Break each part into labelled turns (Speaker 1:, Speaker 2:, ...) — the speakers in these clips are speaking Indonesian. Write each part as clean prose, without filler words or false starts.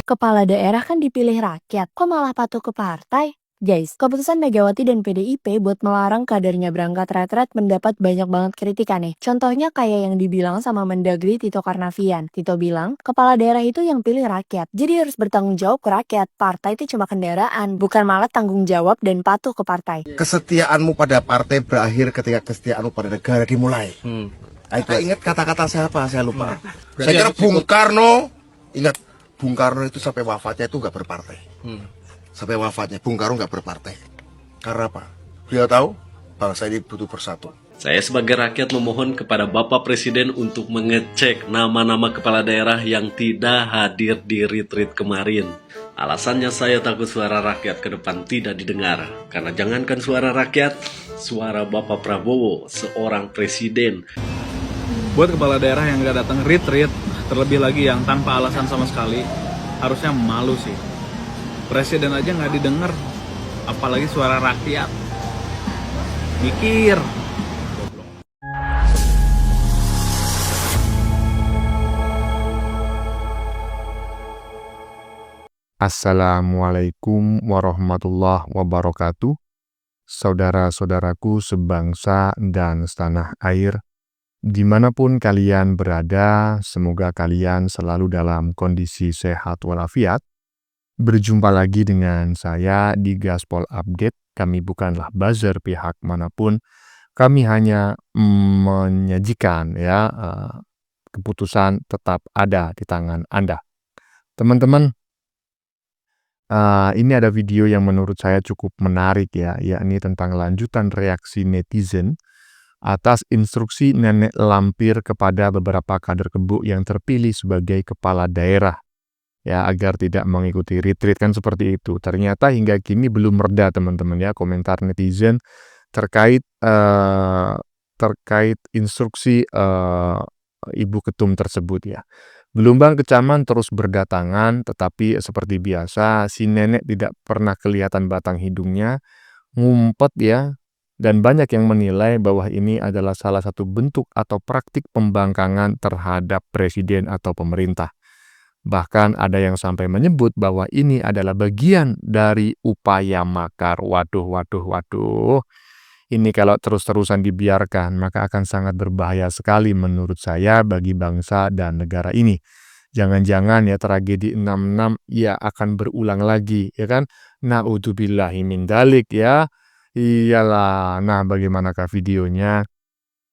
Speaker 1: Kepala daerah kan dipilih rakyat, kok malah patuh ke partai? Guys, keputusan Megawati dan PDIP buat melarang kadernya berangkat retret mendapat banyak banget kritikan nih. Contohnya kayak yang dibilang sama Mendagri Tito Karnavian. Tito bilang, kepala daerah itu yang pilih rakyat, jadi harus bertanggung jawab ke rakyat. Partai itu cuma kendaraan, bukan malah tanggung jawab dan patuh ke partai.
Speaker 2: Kesetiaanmu pada partai berakhir ketika kesetiaanmu pada negara dimulai. Saya ingat kata-kata siapa, saya lupa. Saya kira Bung Karno, ingat Bung Karno itu sampai wafatnya itu nggak berpartai. Sampai wafatnya Bung Karno nggak berpartai. Karena apa? Beliau tahu bangsa ini butuh bersatu.
Speaker 3: Saya sebagai rakyat memohon kepada Bapak Presiden untuk mengecek nama-nama kepala daerah yang tidak hadir di retreat kemarin. Alasannya saya takut suara rakyat ke depan tidak didengar. Karena jangankan suara rakyat, suara Bapak Prabowo, seorang presiden.
Speaker 4: Buat kepala daerah yang nggak datang retreat, terlebih lagi yang tanpa alasan sama sekali, harusnya malu sih. Presiden aja nggak didengar, apalagi suara rakyat. Mikir.
Speaker 5: Assalamualaikum warahmatullahi wabarakatuh. Saudara-saudaraku sebangsa dan setanah air, dimanapun kalian berada, semoga kalian selalu dalam kondisi sehat walafiat. Berjumpa lagi dengan saya di Gaspol Update. Kami bukanlah buzzer pihak manapun. Kami hanya menyajikan keputusan tetap ada di tangan Anda. Teman-teman, ini ada video yang menurut saya cukup menarik yakni tentang lanjutan reaksi netizen atas instruksi Nenek Lampir kepada beberapa kader Kebo yang terpilih sebagai kepala daerah agar tidak mengikuti retreat, kan seperti itu. Ternyata hingga kini belum reda teman-teman komentar netizen terkait instruksi Ibu Ketum tersebut Gelombang kecaman terus berdatangan, tetapi seperti biasa si nenek tidak pernah kelihatan batang hidungnya, ngumpet dan banyak yang menilai bahwa ini adalah salah satu bentuk atau praktik pembangkangan terhadap presiden atau pemerintah. Bahkan ada yang sampai menyebut bahwa ini adalah bagian dari upaya makar. Waduh. Ini kalau terus-terusan dibiarkan, maka akan sangat berbahaya sekali menurut saya bagi bangsa dan negara ini. Jangan-jangan tragedi 66 akan berulang lagi, kan? Na'udzubillahi min dzalik Iyalah. Nah, bagaimanakah videonya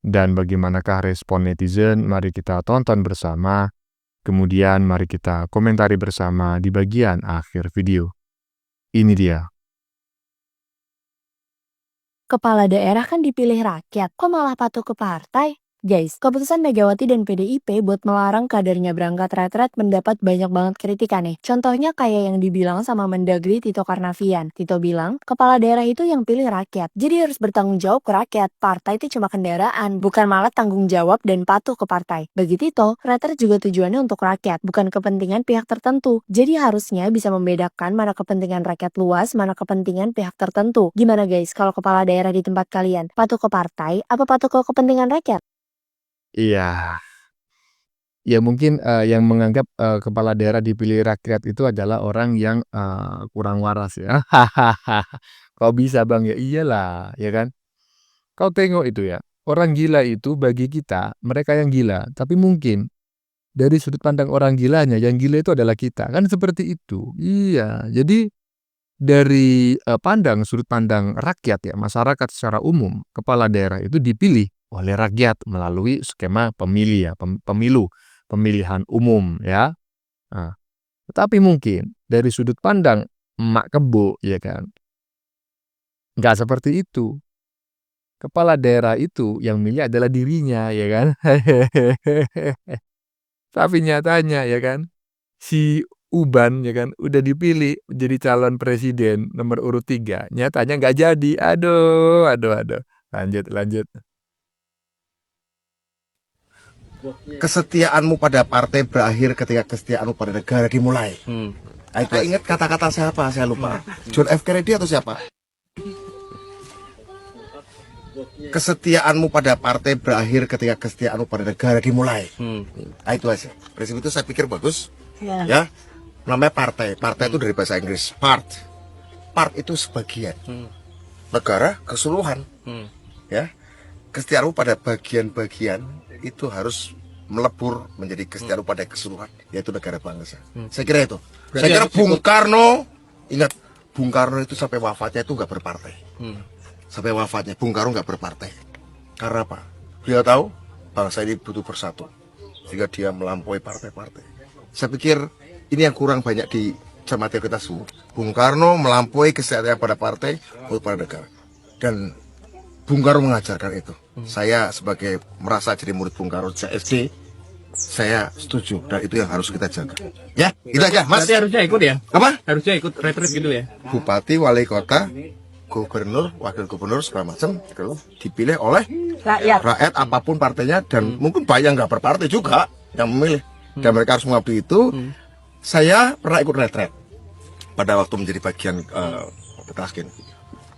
Speaker 5: dan bagaimanakah respon netizen? Mari kita tonton bersama. Kemudian mari kita komentari bersama di bagian akhir video. Ini dia.
Speaker 1: Kepala daerah kan dipilih rakyat, kok malah patuh ke partai? Guys, keputusan Megawati dan PDIP buat melarang kadernya berangkat retret mendapat banyak banget kritikan nih. Contohnya kayak yang dibilang sama Mendagri Tito Karnavian. Tito bilang, kepala daerah itu yang pilih rakyat, jadi harus bertanggung jawab ke rakyat. Partai itu cuma kendaraan, bukan malah tanggung jawab dan patuh ke partai. Bagi Tito, retret juga tujuannya untuk rakyat, bukan kepentingan pihak tertentu. Jadi harusnya bisa membedakan mana kepentingan rakyat luas, mana kepentingan pihak tertentu. Gimana guys, kalau kepala daerah di tempat kalian, patuh ke partai, apa patuh ke kepentingan rakyat?
Speaker 5: Iya. Ya mungkin yang menganggap kepala daerah dipilih rakyat itu adalah orang yang kurang waras Kok bisa Bang? Ya iyalah, ya kan? Kau tengok itu orang gila itu bagi kita, mereka yang gila. Tapi mungkin dari sudut pandang orang gilanya, yang gila itu adalah kita. Kan seperti itu. Iya, jadi dari sudut pandang rakyat masyarakat secara umum, kepala daerah itu dipilih oleh rakyat melalui skema pemilu, pemilihan umum Nah, tetapi mungkin dari sudut pandang emak Kebo kan, nggak seperti itu. Kepala daerah itu yang milih adalah dirinya kan. Tapi nyatanya kan, si Uban kan udah dipilih jadi calon presiden nomor urut 3. Nyatanya nggak jadi. Aduh. Lanjut.
Speaker 2: kesetiaanmu pada partai berakhir ketika kesetiaanmu pada negara dimulai. Saya ingat kata-kata siapa, saya lupa. John F. Kennedy atau siapa? Kesetiaanmu pada partai berakhir ketika kesetiaanmu pada negara dimulai. Itu aja. Prinsip itu saya pikir bagus. Ya, namanya partai. Partai itu dari bahasa Inggris part. Part itu sebagian. Negara keseluruhan. Ya, kesetiaanmu pada bagian-bagian itu harus melebur menjadi kesetiaanmu pada keseluruhan, yaitu negara bangsa. Saya kira itu. Saya kira Bung Karno, ingat Bung Karno itu sampai wafatnya itu nggak berpartai. Sampai wafatnya Bung Karno nggak berpartai. Karena apa? Dia tahu bangsa ini butuh bersatu, sehingga dia melampaui partai-partai. Saya pikir ini yang kurang banyak dicermati kita semua. Bung Karno melampaui kesetiaan pada partai maupun pada negara. Dan Bung Karno mengajarkan itu. Saya sebagai merasa jadi murid Bung Karno sejak SD, saya setuju dan itu yang harus kita jaga. Ya, itu aja, Mas.
Speaker 4: Berarti harusnya ikut ya?
Speaker 2: Apa?
Speaker 4: Harusnya ikut retret gitu ya?
Speaker 2: Bupati, wali kota, gubernur, wakil gubernur segala macam itu dipilih oleh rakyat apapun partainya dan mungkin banyak yang nggak berpartai juga yang memilih dan mereka harus mengabdi itu. Saya pernah ikut retret pada waktu menjadi bagian Petaskin.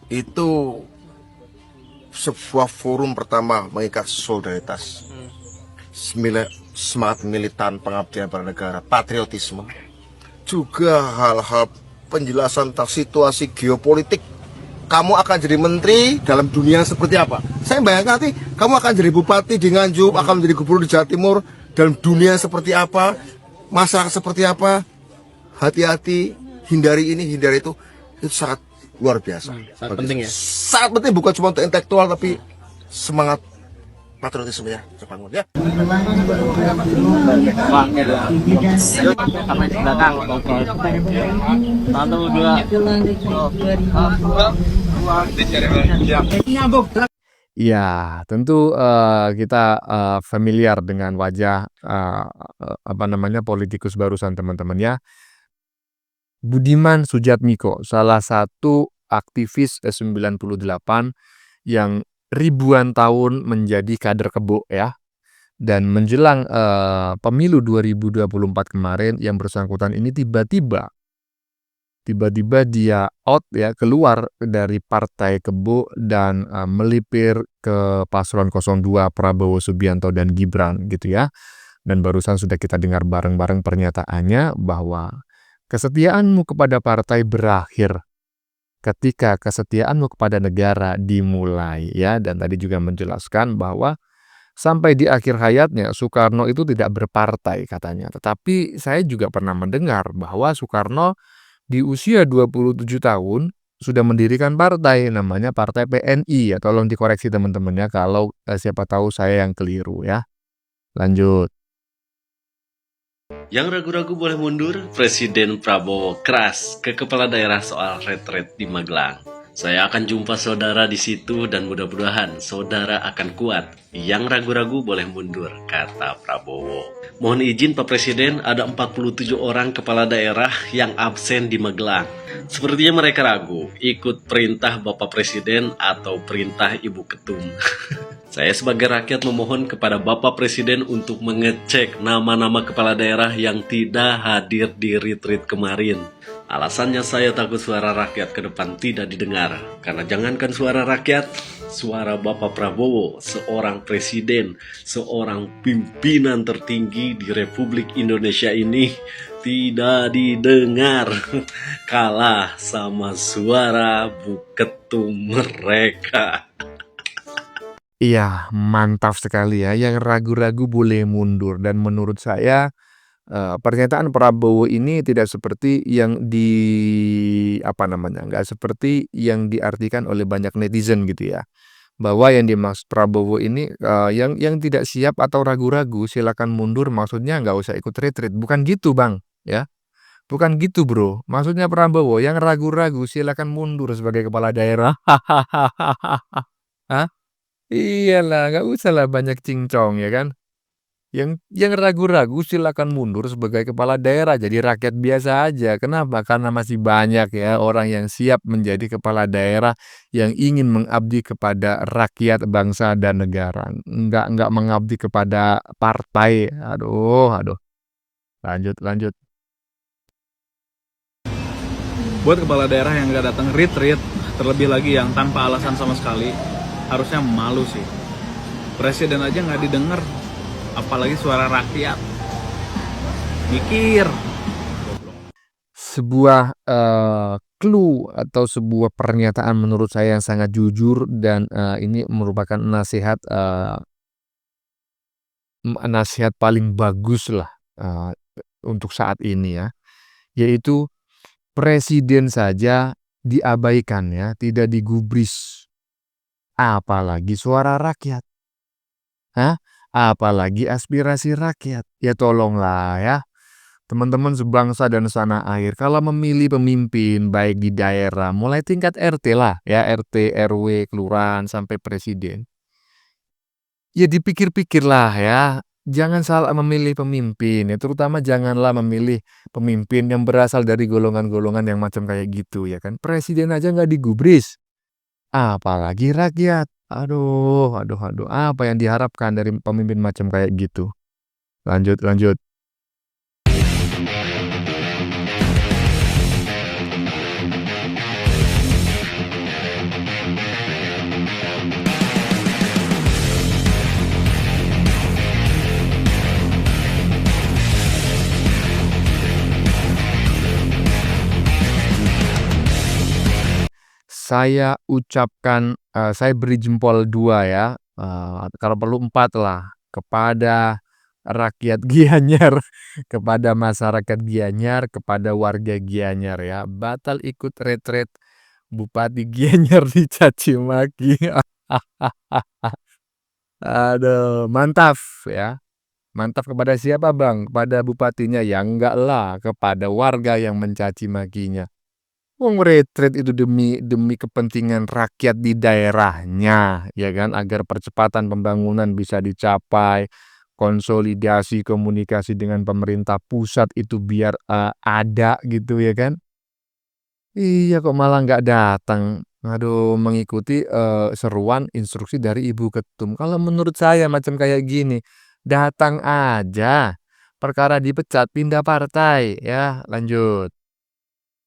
Speaker 2: Itu sebuah forum pertama mengikat solidaritas, semangat militan, pengabdian pada negara, patriotisme, juga hal-hal penjelasan tentang situasi geopolitik. Kamu akan jadi menteri dalam dunia seperti apa? Saya bayangkan nanti kamu akan jadi bupati di Nganjuk, akan menjadi gubernur di Jawa Timur dalam dunia seperti apa, masyarakat seperti apa. Hati-hati, hindari ini, hindari itu sangat luar biasa.
Speaker 4: Sangat penting ya?
Speaker 2: Sangat penting, bukan cuma untuk intelektual tapi semangat patriotisme ya, terbangun ya.
Speaker 6: Sampai di belakang. 1, 2.
Speaker 5: Iya, tentu kita familiar dengan wajah politikus barusan teman-teman ya. Budiman Sujatmiko, salah satu aktivis 98 yang ribuan tahun menjadi kader Kebo ya. Dan menjelang pemilu 2024 kemarin yang bersangkutan ini tiba-tiba dia out ya, keluar dari partai Kebo dan melipir ke paslon 02 Prabowo Subianto dan Gibran gitu ya. Dan barusan sudah kita dengar bareng-bareng pernyataannya bahwa kesetiaanmu kepada partai berakhir ketika kesetiaanmu kepada negara dimulai ya. Dan tadi juga menjelaskan bahwa sampai di akhir hayatnya Soekarno itu tidak berpartai katanya. Tetapi saya juga pernah mendengar bahwa Soekarno di usia 27 tahun sudah mendirikan partai namanya Partai PNI ya. Tolong dikoreksi teman-temannya kalau siapa tahu saya yang keliru ya. Lanjut.
Speaker 3: Yang ragu-ragu boleh mundur, Presiden Prabowo keras ke kepala daerah soal retret di Magelang. Saya akan jumpa saudara di situ dan mudah-mudahan saudara akan kuat. Yang ragu-ragu boleh mundur, kata Prabowo. Mohon izin Pak Presiden, ada 47 orang kepala daerah yang absen di Magelang. Sepertinya mereka ragu, ikut perintah Bapak Presiden atau perintah Ibu Ketum. Saya sebagai rakyat memohon kepada Bapak Presiden untuk mengecek nama-nama kepala daerah yang tidak hadir di retreat kemarin. Alasannya saya takut suara rakyat ke depan tidak didengar. Karena jangankan suara rakyat, suara Bapak Prabowo, seorang presiden, seorang pimpinan tertinggi di Republik Indonesia ini tidak didengar. Kalah sama suara Bu Ketum mereka.
Speaker 5: Iya, mantap sekali ya. Yang ragu-ragu boleh mundur. Dan menurut saya pernyataan Prabowo ini tidak seperti yang nggak seperti yang diartikan oleh banyak netizen gitu ya. Bahwa yang dimaksud Prabowo ini yang tidak siap atau ragu-ragu silakan mundur, maksudnya nggak usah ikut retreat. Bukan gitu Bang, ya. Bukan gitu Bro. Maksudnya Prabowo yang ragu-ragu silakan mundur sebagai kepala daerah. Hah? Iyalah, nggak usah lah banyak cincong ya kan. Yang ragu-ragu silakan mundur sebagai kepala daerah, jadi rakyat biasa aja. Kenapa? Karena masih banyak ya orang yang siap menjadi kepala daerah yang ingin mengabdi kepada rakyat, bangsa, dan negara. Enggak mengabdi kepada partai. Aduh aduh. Lanjut.
Speaker 4: Buat kepala daerah yang nggak datang retreat, terlebih lagi yang tanpa alasan sama sekali, harusnya malu sih. Presiden aja nggak didengar, apalagi suara rakyat. Mikir.
Speaker 5: Sebuah clue atau sebuah pernyataan menurut saya yang sangat jujur dan ini merupakan nasihat nasihat paling bagus lah untuk saat ini ya, yaitu presiden saja diabaikan ya, tidak digubris, apalagi suara rakyat. Apalagi aspirasi rakyat. Ya tolonglah ya, teman-teman sebangsa dan setanah air, kalau memilih pemimpin baik di daerah, mulai tingkat RT lah ya, RT, RW, kelurahan, sampai presiden. Ya dipikir-pikirlah ya, jangan salah memilih pemimpin ya, terutama janganlah memilih pemimpin yang berasal dari golongan-golongan yang macam kayak gitu ya kan. Presiden aja nggak digubris, apalagi rakyat. Aduh, apa yang diharapkan dari pemimpin macam kayak gitu? Lanjut. Saya ucapkan, saya beri jempol 2 ya, kalau perlu 4 lah, kepada rakyat Gianyar, kepada masyarakat Gianyar, kepada warga Gianyar ya. Batal ikut retret Bupati Gianyar dicaci maki. Aduh, mantap ya. Mantap kepada siapa Bang? Kepada bupatinya? Ya enggak lah, kepada warga yang mencaci makinya. Wong retret itu demi kepentingan rakyat di daerahnya, ya kan, agar percepatan pembangunan bisa dicapai, konsolidasi komunikasi dengan pemerintah pusat itu biar ada gitu ya kan. Iya kok malah nggak datang. Aduh, mengikuti seruan instruksi dari Ibu Ketum. Kalau menurut saya macam kayak gini, datang aja, perkara dipecat pindah partai ya. Lanjut.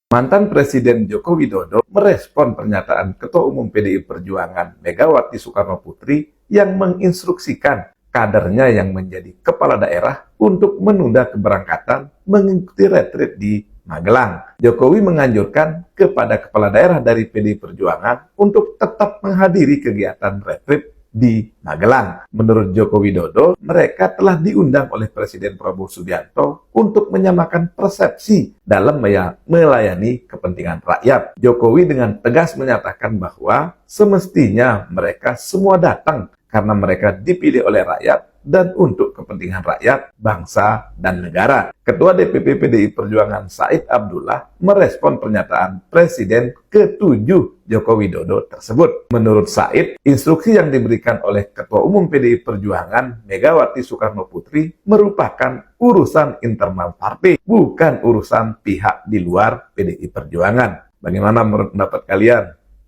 Speaker 6: Mantan Presiden Joko Widodo merespon pernyataan Ketua Umum PDI Perjuangan Megawati Soekarnoputri yang menginstruksikan kadernya yang menjadi kepala daerah untuk menunda keberangkatan mengikuti retreat di Magelang. Jokowi menganjurkan kepada kepala daerah dari PDI Perjuangan untuk tetap menghadiri kegiatan retreat di Magelang. Menurut Joko Widodo, mereka telah diundang oleh Presiden Prabowo Subianto untuk menyamakan persepsi dalam melayani kepentingan rakyat. Jokowi dengan tegas menyatakan bahwa semestinya mereka semua datang karena mereka dipilih oleh rakyat dan untuk kepentingan rakyat, bangsa, dan negara. Ketua DPP PDI Perjuangan Said Abdullah merespon pernyataan Presiden ke-7 Joko Widodo tersebut. Menurut Said, instruksi yang diberikan oleh Ketua Umum PDI Perjuangan Megawati Soekarnoputri merupakan urusan internal partai, bukan urusan pihak di luar PDI Perjuangan. Bagaimana menurut pendapat kalian?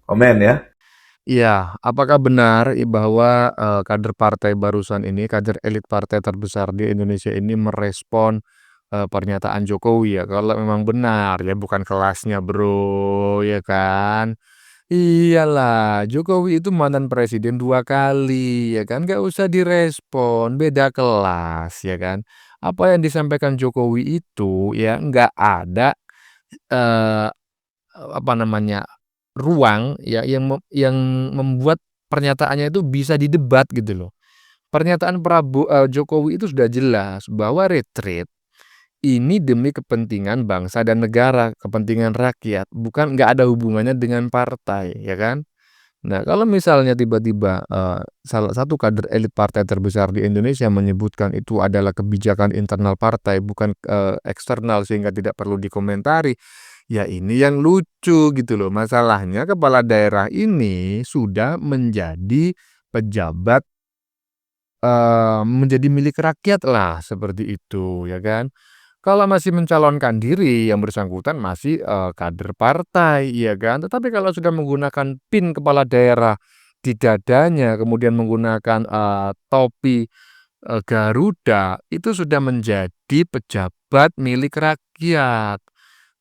Speaker 6: Komen ya.
Speaker 5: Iya, apakah benar bahwa kader partai barusan ini, kader elit partai terbesar di Indonesia ini merespon pernyataan Jokowi ya? Kalau memang benar ya bukan kelasnya bro, ya kan? Iyalah, Jokowi itu mantan presiden 2 kali ya kan, nggak usah direspon, beda kelas ya kan. Apa yang disampaikan Jokowi itu ya nggak ada eh, apa namanya, ruang ya yang membuat pernyataannya itu bisa didebat gitu loh. Pernyataan Jokowi itu sudah jelas bahwa retreat ini demi kepentingan bangsa dan negara, kepentingan rakyat, bukan nggak ada hubungannya dengan partai, ya kan? Nah, kalau misalnya tiba-tiba salah satu kader elit partai terbesar di Indonesia menyebutkan itu adalah kebijakan internal partai, bukan eksternal sehingga tidak perlu dikomentari, ya ini yang lucu gitu loh. Masalahnya kepala daerah ini sudah menjadi pejabat menjadi milik rakyat lah, seperti itu, ya kan. Kalau masih mencalonkan diri, yang bersangkutan masih, kader partai, ya kan. Tetapi kalau sudah menggunakan PIN kepala daerah di dadanya, kemudian menggunakan, topi, Garuda, itu sudah menjadi pejabat milik rakyat.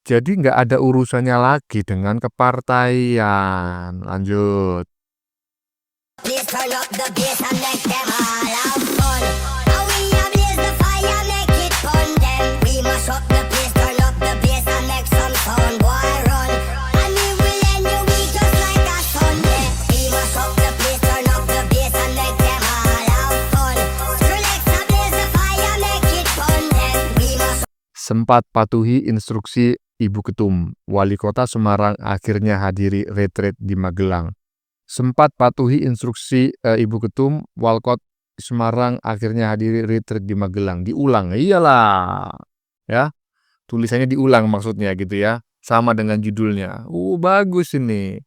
Speaker 5: Jadi nggak ada urusannya lagi dengan kepartaian. Lanjut.
Speaker 7: Please turn up the bass and make them all have fun. And we a blaze the fire, make it fun. Then we mash up the place, turn up the bass and make some sound. Boy, run. And we will end your week just like a Sunday. We mash up the place, turn up the bass and make them all have fun. Skrillex a blaze the fire, make it fun. Then we mash
Speaker 5: Sempat patuhi instruksi Ibu Ketum, Wali Kota Semarang akhirnya hadiri retret di Magelang. Sempat patuhi instruksi Ibu Ketum, Walkot Semarang akhirnya hadiri retret di Magelang. Diulang, iyalah, ya. Tulisannya diulang maksudnya gitu ya, sama dengan judulnya. Bagus ini.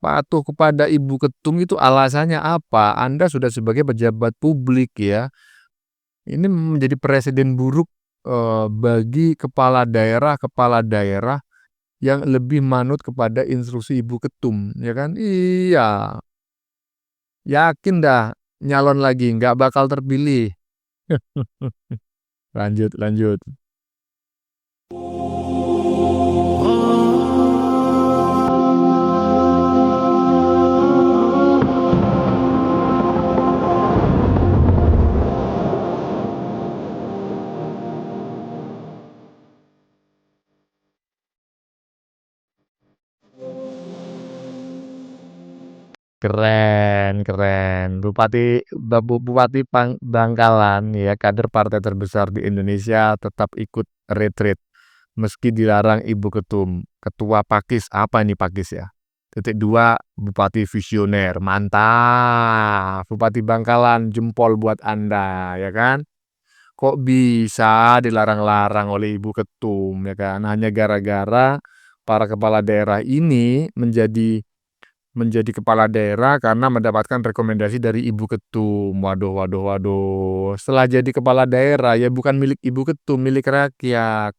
Speaker 5: Patuh kepada Ibu Ketum itu alasannya apa? Anda sudah sebagai pejabat publik ya. Ini menjadi presiden buruk bagi kepala daerah yang lebih manut kepada instruksi Ibu Ketum, ya kan? Iya. Yakin dah nyalon lagi, nggak bakal terpilih. Lanjut. Keren. Bupati Bangkalan ya, kader partai terbesar di Indonesia tetap ikut retreat meski dilarang Ibu Ketum. Ketua Pakis, apa ini Pakis ya? _2 Bupati visioner, mantap. Bupati Bangkalan, jempol buat Anda, ya kan? Kok bisa dilarang-larang oleh Ibu Ketum, ya kan? Hanya gara-gara para kepala daerah ini menjadi kepala daerah karena mendapatkan rekomendasi dari Ibu Ketum. Waduh. Setelah jadi kepala daerah ya bukan milik Ibu Ketum, milik rakyat.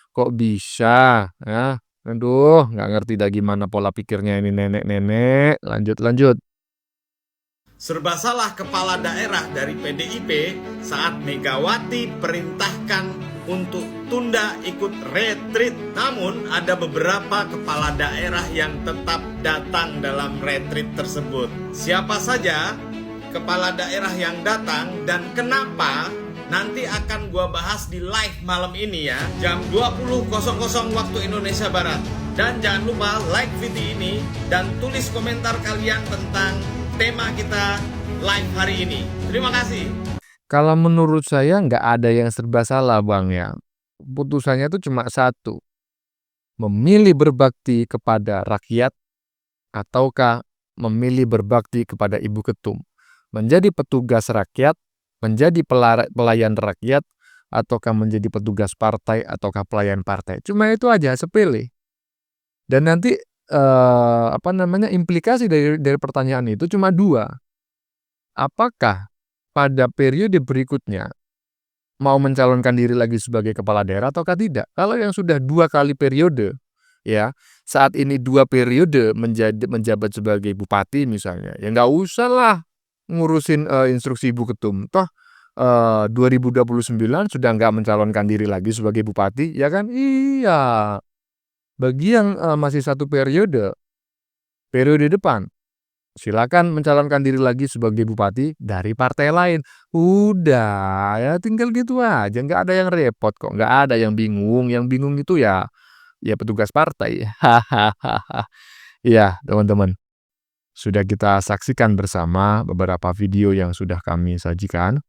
Speaker 5: Kok bisa? Ya, aduh, nggak ngerti dah gimana pola pikirnya ini nenek-nenek. Lanjut.
Speaker 8: Serba salah kepala daerah dari PDIP saat Megawati perintahkan untuk tunda ikut retreat. Namun ada beberapa kepala daerah yang tetap datang dalam retreat tersebut. Siapa saja kepala daerah yang datang dan kenapa? Nanti akan gua bahas di live malam ini ya, jam 20.00 waktu Indonesia Barat. Dan jangan lupa like video ini dan tulis komentar kalian tentang tema kita live hari ini. Terima kasih.
Speaker 5: Kalau menurut saya nggak ada yang serba salah Bang ya. Putusannya itu cuma satu. Memilih berbakti kepada rakyat ataukah memilih berbakti kepada Ibu Ketum. Menjadi petugas rakyat, menjadi pelayan rakyat, ataukah menjadi petugas partai ataukah pelayan partai. Cuma itu aja, sepele. Dan nanti implikasi dari pertanyaan itu cuma 2. Apakah pada periode berikutnya mau mencalonkan diri lagi sebagai kepala daerah ataukah tidak? Kalau yang sudah 2 kali periode, ya saat ini 2 periode menjabat sebagai bupati misalnya, ya nggak usah lah ngurusin instruksi Ibu Ketum. Toh 2029 sudah nggak mencalonkan diri lagi sebagai bupati, ya kan? Iya. Bagi yang masih 1 periode depan, silakan mencalonkan diri lagi sebagai bupati dari partai lain. Udah, ya tinggal gitu aja, nggak ada yang repot kok, nggak ada yang bingung. Yang bingung itu ya petugas partai. Iya, teman-teman. Sudah kita saksikan bersama beberapa video yang sudah kami sajikan.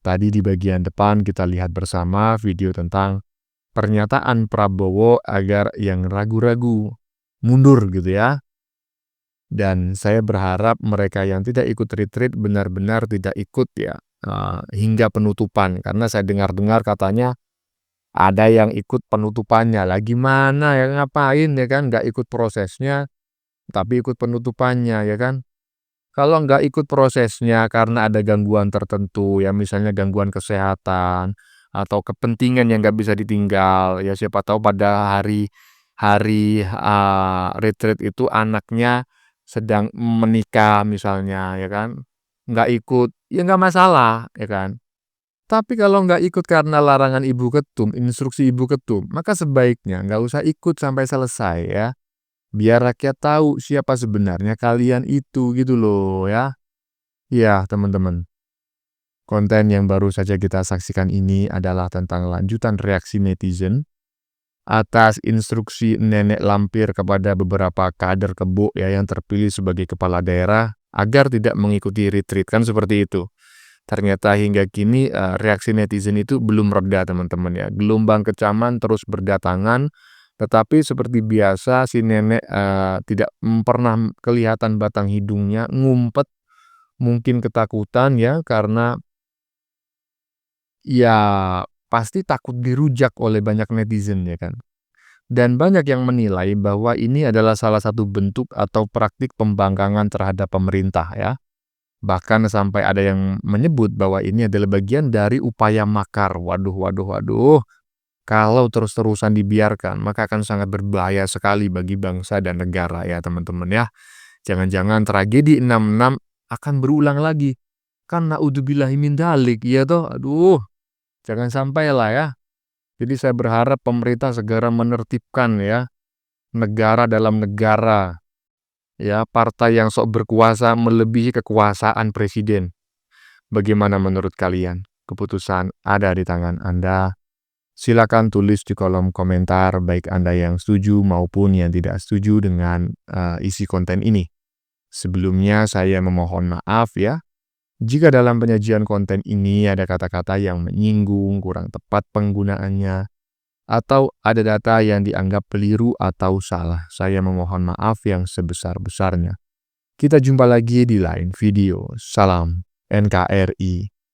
Speaker 5: Tadi di bagian depan kita lihat bersama video tentang pernyataan Prabowo agar yang ragu-ragu mundur gitu ya. Dan saya berharap mereka yang tidak ikut retreat benar-benar tidak ikut ya hingga penutupan. Karena saya dengar-dengar katanya ada yang ikut penutupannya. Lah gimana ya, ngapain ya kan, nggak ikut prosesnya tapi ikut penutupannya ya kan. Kalau nggak ikut prosesnya karena ada gangguan tertentu, ya misalnya gangguan kesehatan atau kepentingan yang nggak bisa ditinggal, ya siapa tahu pada hari hari retreat itu anaknya sedang menikah misalnya, ya kan, nggak ikut, ya nggak masalah, ya kan. Tapi kalau nggak ikut karena larangan ibu ketum, instruksi ibu ketum, maka sebaiknya nggak usah ikut sampai selesai ya. Biar rakyat tahu siapa sebenarnya kalian itu gitu loh ya. Ya teman-teman, konten yang baru saja kita saksikan ini adalah tentang lanjutan reaksi netizen atas instruksi nenek lampir kepada beberapa kader kebo ya yang terpilih sebagai kepala daerah agar tidak mengikuti retreat, kan seperti itu. Ternyata hingga kini reaksi netizen itu belum reda teman-teman ya. Gelombang kecaman terus berdatangan, tetapi seperti biasa si nenek tidak pernah kelihatan batang hidungnya, ngumpet, mungkin ketakutan ya karena ya pasti takut dirujak oleh banyak netizen ya kan. Dan banyak yang menilai bahwa ini adalah salah satu bentuk atau praktik pembangkangan terhadap pemerintah ya. Bahkan sampai ada yang menyebut bahwa ini adalah bagian dari upaya makar. Waduh, waduh, waduh. Kalau terus-terusan dibiarkan, maka akan sangat berbahaya sekali bagi bangsa dan negara ya teman-teman ya. Jangan-jangan tragedi 66 akan berulang lagi. Kan naudzubillahi min dzalik, ya toh. Aduh, jangan sampai lah ya. Jadi saya berharap pemerintah segera menertibkan ya negara dalam negara. Ya, partai yang sok berkuasa melebihi kekuasaan presiden. Bagaimana menurut kalian? Keputusan ada di tangan Anda. Silakan tulis di kolom komentar baik Anda yang setuju maupun yang tidak setuju dengan isi konten ini. Sebelumnya saya memohon maaf ya, jika dalam penyajian konten ini ada kata-kata yang menyinggung, kurang tepat penggunaannya, atau ada data yang dianggap keliru atau salah. Saya memohon maaf yang sebesar-besarnya. Kita jumpa lagi di lain video. Salam NKRI.